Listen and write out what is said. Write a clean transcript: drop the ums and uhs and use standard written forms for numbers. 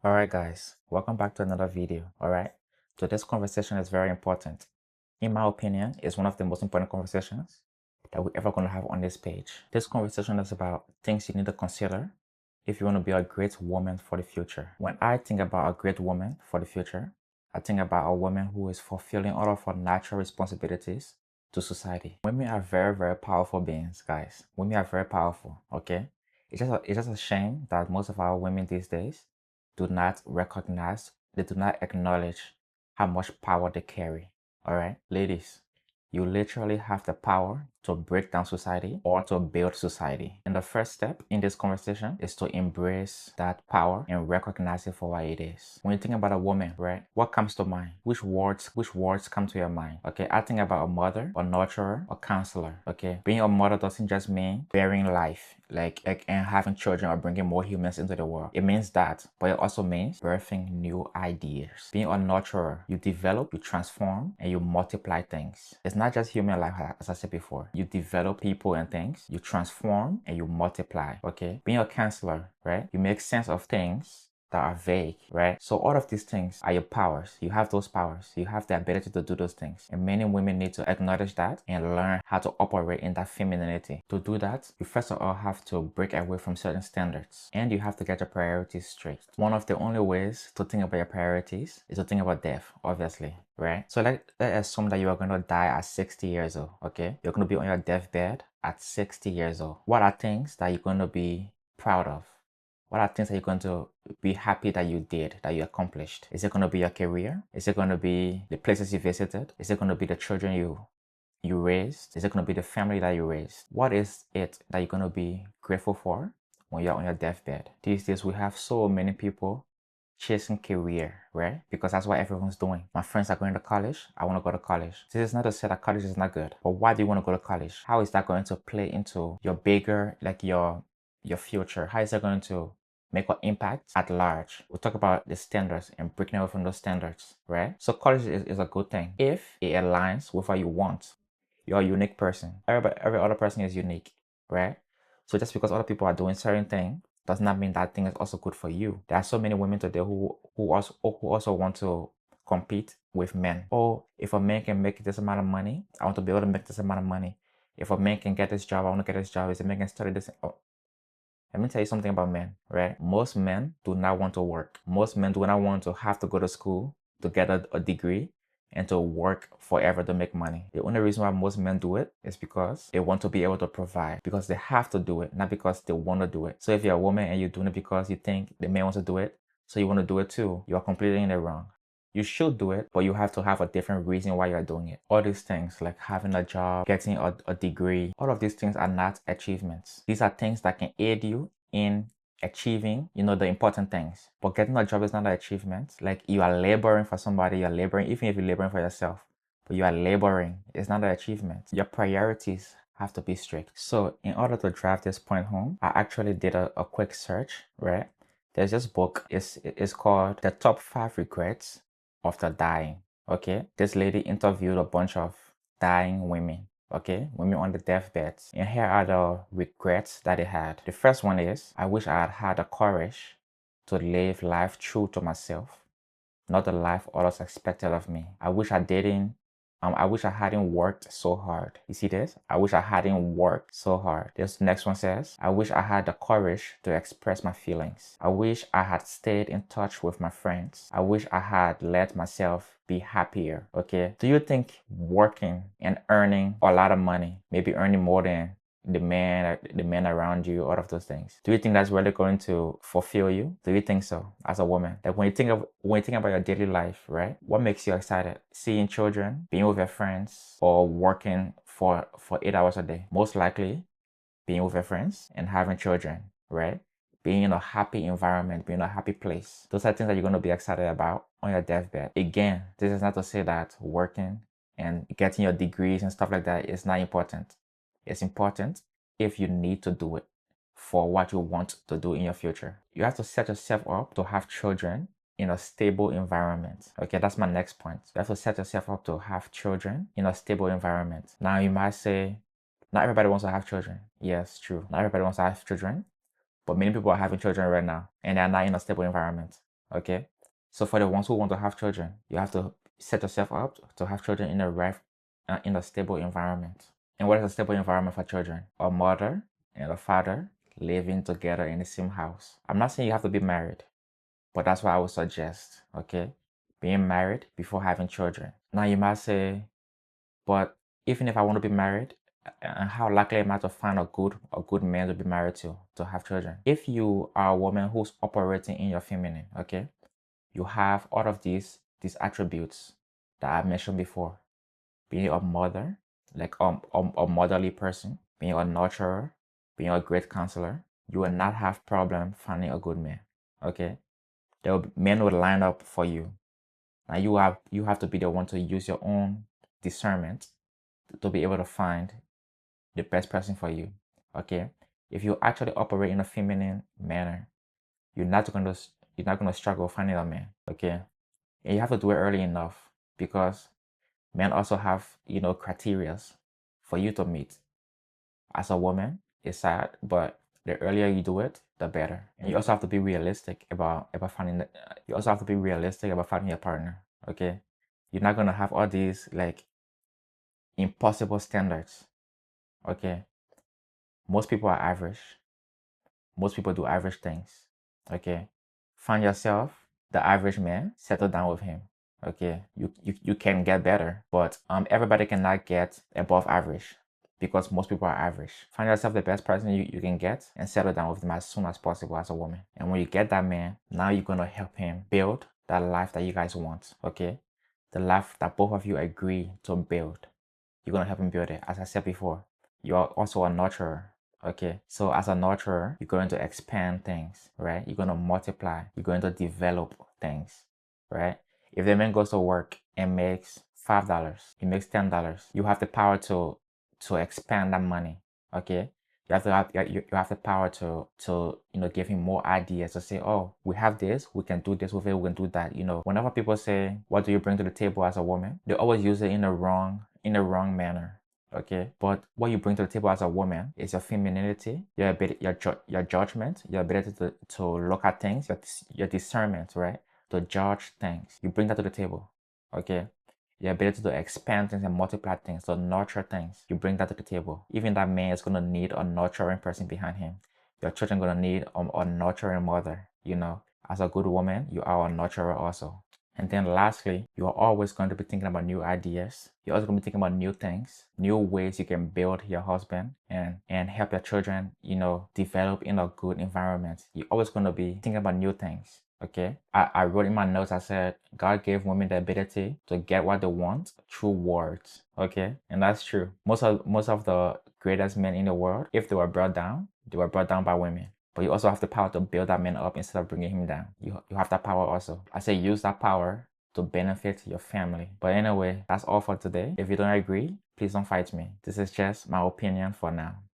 Alright guys, welcome back to another video. Alright, today's conversation is very important. In my opinion, it's one of the most important conversations that we're ever going to have on this page. This conversation is about things you need to consider if you want to be a great woman for the future. When I think about a great woman for the future, I think about a woman who is fulfilling all of her natural responsibilities to society. Women are very, very powerful beings, guys. Women are very powerful, okay? It's just a shame that most of our women these days do not recognize, they do not acknowledge how much power they carry. All right, ladies, you literally have the power to break down society or to build society. And the first step in this conversation is to embrace that power and recognize it for what it is. When you think about a woman, right, what comes to mind? Which words come to your mind? Okay, I think about a mother, a nurturer, a counselor. Okay, being a mother doesn't just mean bearing life, like and having children or bringing more humans into the world. It means that, but it also means birthing new ideas. Being a nurturer, you develop, you transform, and you multiply things. It's not just human life, as I said before. You develop people and things, you transform, and you multiply. Okay, being a counselor, right, you make sense of things that are vague, right? So all of these things are your powers. You have those powers. You have the ability to do those things. And many women need to acknowledge that and learn how to operate in that femininity. To do that, you first of all have to break away from certain standards. And you have to get your priorities straight. One of the only ways to think about your priorities is to think about death, obviously, right? So let's assume that you are going to die at 60 years old, okay? You're going to be on your deathbed at 60 years old. What are things that you're going to be proud of? What are things that you're going to be happy that you did, that you accomplished? Is it going to be your career? Is it going to be the places you visited? Is it going to be the children you raised? Is it going to be the family that you raised? What is it that you're going to be grateful for when you're on your deathbed? These days, we have so many people chasing career, right? Because that's what everyone's doing. My friends are going to college. I want to go to college. This is not to say that college is not good, but why do you want to go to college? How is that going to play into your bigger, like your future? How is that going to make an impact at large? We'll talk about the standards and breaking away from those standards, right? So college is a good thing if it aligns with what you want. You're a unique person. Every other person is unique, right? So just because other people are doing certain thing does not mean that thing is also good for you. There are so many women today who also want to compete with men. Oh, if a man can make this amount of money, I want to be able to make this amount of money. If a man can get this job, I want to get this job. If a man can study this, oh, let me tell you something about men, right? Most men do not want to work. Most men do not want to have to go to school to get a degree and to work forever to make money. The only reason why most men do it is because they want to be able to provide, because they have to do it, not because they want to do it. So if you're a woman and you're doing it because you think the man wants to do it, so you want to do it too, you are completely in the wrong. You should do it, but you have to have a different reason why you're doing it. All these things like having a job, getting a degree, all of these things are not achievements. These are things that can aid you in achieving, the important things. But getting a job is not an achievement. Like you are laboring for somebody, you're laboring, even if you're laboring for yourself, but you are laboring. It's not an achievement. Your priorities have to be strict. So in order to drive this point home, I actually did a quick search, right? There's this book, it's called The Top 5 Regrets of the Dying. Okay, this lady interviewed a bunch of dying women, okay, women on the deathbeds, and here are the regrets that they had. The first one is, I wish I had had the courage to live life true to myself, not the life others expected of me. I wish I hadn't worked so hard. You see this? I wish I hadn't worked so hard. This next one says, I wish I had the courage to express my feelings. I wish I had stayed in touch with my friends. I wish I had let myself be happier. Okay. Do you think working and earning a lot of money, maybe earning more than the men around you, all of those things, do you think that's really going to fulfill you? Do you think so as a woman? Like when you think about your daily life, right, what makes you excited? Seeing children, being with your friends, or working for 8 hours a day? Most likely being with your friends and having children, right? Being in a happy environment, being in a happy place. Those are things that you're going to be excited about on your deathbed. Again, this is not to say that working and getting your degrees and stuff like that is not important. It's important if you need to do it for what you want to do in your future. You have to set yourself up to have children in a stable environment. Okay, that's my next point. You have to set yourself up to have children in a stable environment. Now you might say, not everybody wants to have children. Yes, true. Not everybody wants to have children, but many people are having children right now and they're not in a stable environment. Okay. So for the ones who want to have children, you have to set yourself up to have children in a in a stable environment. And what is a stable environment for children? A mother and a father living together in the same house. I'm not saying you have to be married, but that's what I would suggest. Okay. Being married before having children. Now you might say, but even if I want to be married, how likely am I to find a good man to be married to have children? If you are a woman who's operating in your feminine, okay, you have all of these attributes that I mentioned before. Being a mother, like a motherly person, being a nurturer, being a great counselor, you will not have problem finding a good man. Okay, men will line up for you. Now you have to be the one to use your own discernment to be able to find the best person for you. Okay, if you actually operate in a feminine manner, you're not gonna struggle finding a man. Okay, and you have to do it early enough because men also have criterias for you to meet. As a woman, it's sad, but the earlier you do it, the better. And you also have to be realistic about finding. You also have to be realistic about finding a partner. Okay, you're not gonna have all these like impossible standards. Okay, most people are average. Most people do average things. Okay, find yourself the average man, settle down with him. Okay, you can get better, but everybody cannot get above average because most people are average. Find yourself the best person you can get and settle down with them as soon as possible as a woman. And when you get that man, now you're gonna help him build that life that you guys want. Okay, the life that both of you agree to build. You're gonna help him build it. As I said before, you're also a nurturer. Okay, so as a nurturer, you're going to expand things, right? You're going to multiply, you're going to develop things, right? If the man goes to work and makes $5, he makes $10, you have the power to expand that money. Okay, you have the power to give him more ideas to say, oh, we have this, we can do this with it, we can do that. Whenever people say, what do you bring to the table as a woman, they always use it in a wrong manner. Okay, but what you bring to the table as a woman is your femininity, your ability, your judgment, your ability to look at things, your discernment, right? To judge things. You bring that to the table. Okay, your ability to expand things and multiply things, to nurture things. You bring that to the table. Even that man is gonna need a nurturing person behind him. Your children gonna need a nurturing mother. As a good woman, you are a nurturer also. And then lastly, you are always going to be thinking about new ideas. You're also going to be thinking about new things, new ways you can build your husband and help your children, develop in a good environment. You're always going to be thinking about new things. Okay. I wrote in my notes, I said, God gave women the ability to get what they want through words. Okay. And that's true. Most of the greatest men in the world, if they were brought down by women. But you also have the power to build that man up instead of bringing him down. You have that power also. I say use that power to benefit your family. But anyway, that's all for today. If you don't agree, please don't fight me. This is just my opinion for now.